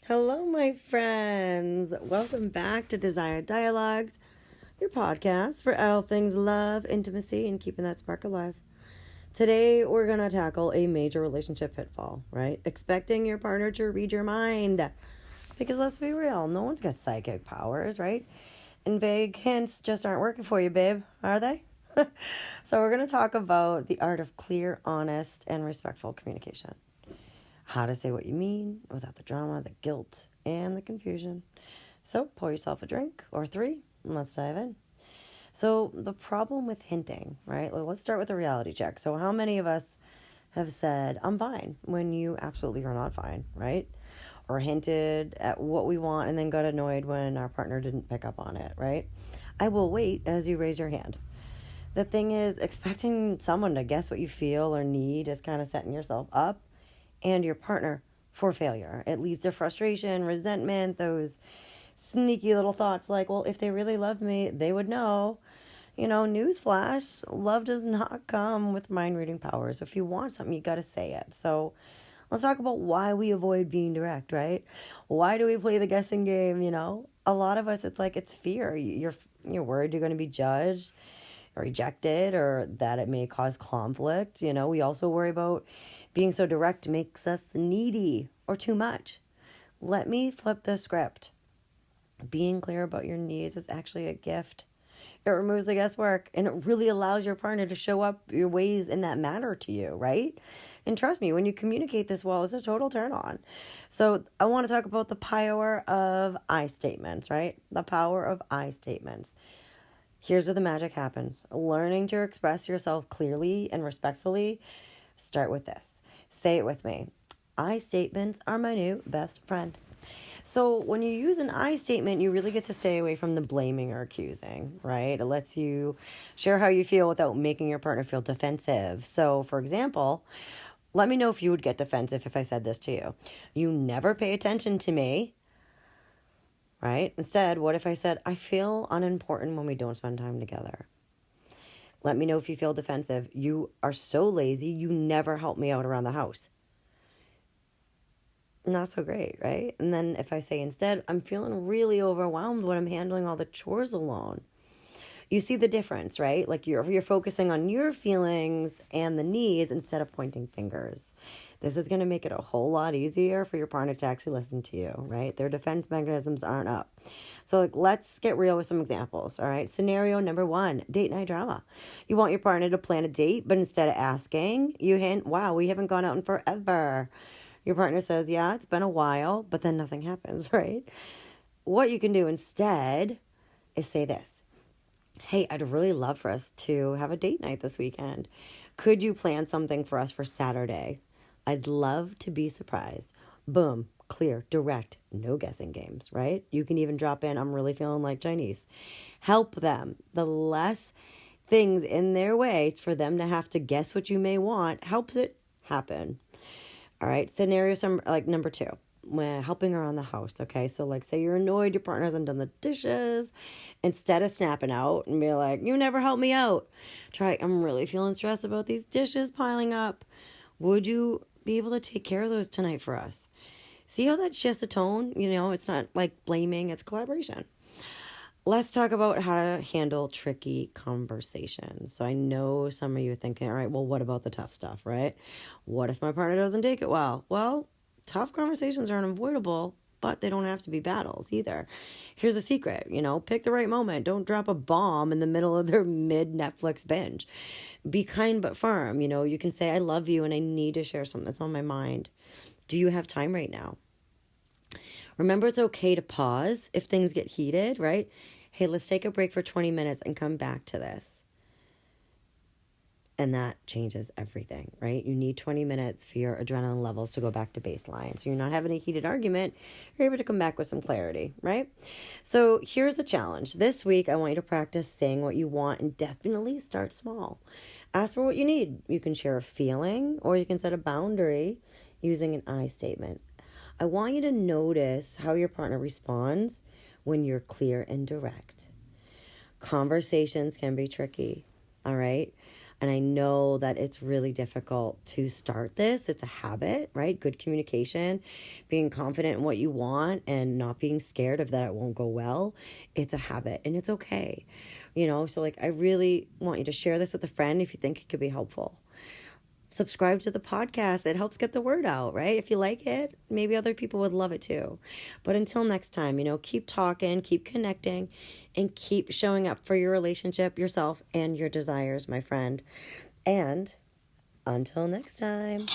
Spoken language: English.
Hello, my friends. Welcome back to Desired Dialogues, your podcast for all things love, intimacy, and keeping that spark alive. Today, we're going to tackle a major relationship pitfall, right? Expecting your partner to read your mind. Because let's be real, no one's got psychic powers, right? And vague hints just aren't working for you, babe, are they? So we're going to talk about the art of clear, honest, and respectful communication. How to say what you mean without the drama, the guilt, and the confusion. So pour yourself a drink or three, and let's dive in. So the problem with hinting, right? Let's start with a reality check. So how many of us have said, I'm fine, when you absolutely are not fine, right? Or hinted at what we want and then got annoyed when our partner didn't pick up on it, right? I will wait as you raise your hand. The thing is, expecting someone to guess what you feel or need is kind of setting yourself up and your partner for failure. It leads to frustration, resentment, those sneaky little thoughts like, well, if they really loved me, they would know. Newsflash, love does not come with mind reading powers. If you want something, you got to say it. So let's talk about why we avoid being direct, right? Why do we play the guessing game? A lot of us, it's fear. You're worried you're going to be judged or rejected, or that it may cause conflict. We also worry about being so direct makes us needy or too much. Let me flip the script. Being clear about your needs is actually a gift. It removes the guesswork, and it really allows your partner to show up your ways in that matter to you, right? And trust me, when you communicate this well, it's a total turn on. So I want to talk about the power of I statements, right? The power of I statements. Here's where the magic happens. Learning to express yourself clearly and respectfully. Start with this. Say it with me. I statements are my new best friend. So when you use an I statement, you really get to stay away from the blaming or accusing, right? It lets you share how you feel without making your partner feel defensive. So, for example, let me know if you would get defensive if I said this to you. You never pay attention to me, right? Instead, what if I said, I feel unimportant when we don't spend time together? Let me know if you feel defensive. You are so lazy, you never help me out around the house. Not so great, right? And then if I say instead, I'm feeling really overwhelmed when I'm handling all the chores alone. You see the difference, right? Like you're focusing on your feelings and the needs instead of pointing fingers. This is going to make it a whole lot easier for your partner to actually listen to you, right? Their defense mechanisms aren't up. So let's get real with some examples, all right? Scenario number 1, date night drama. You want your partner to plan a date, but instead of asking, you hint, wow, we haven't gone out in forever. Your partner says, yeah, it's been a while, but then nothing happens, right? What you can do instead is say this. Hey, I'd really love for us to have a date night this weekend. Could you plan something for us for Saturday? I'd love to be surprised. Boom, clear, direct, no guessing games, right? You can even drop in, I'm really feeling like Chinese. Help them. The less things in their way for them to have to guess what you may want helps it happen. All right, scenario number 2, when helping around the house, okay? So say you're annoyed your partner hasn't done the dishes. Instead of snapping out and be like, you never help me out, try, I'm really feeling stressed about these dishes piling up. Would you be able to take care of those tonight for us? See how that shifts the tone? It's not like blaming, it's collaboration. Let's talk about how to handle tricky conversations. So I know some of you are thinking, all right, well, what about the tough stuff, right? What if my partner doesn't take it well? Well, tough conversations are unavoidable, but they don't have to be battles either. Here's a secret, pick the right moment. Don't drop a bomb in the middle of their mid-Netflix binge. Be kind but firm. You can say, I love you and I need to share something that's on my mind. Do you have time right now? Remember, it's okay to pause if things get heated, right? Hey, let's take a break for 20 minutes and come back to this. And that changes everything, right? You need 20 minutes for your adrenaline levels to go back to baseline. So you're not having a heated argument. You're able to come back with some clarity, right? So here's the challenge. This week, I want you to practice saying what you want and definitely start small. Ask for what you need. You can share a feeling or you can set a boundary using an I statement. I want you to notice how your partner responds when you're clear and direct. Conversations can be tricky, all right? And I know that it's really difficult to start this. It's a habit, right? Good communication, being confident in what you want and not being scared of that it won't go well. It's a habit and it's okay. So like, I really want you to share this with a friend if you think it could be helpful. Subscribe to the podcast. It helps get the word out, right? If you like it, maybe other people would love it too. But until next time, keep talking, keep connecting, and keep showing up for your relationship, yourself, and your desires, my friend. And until next time.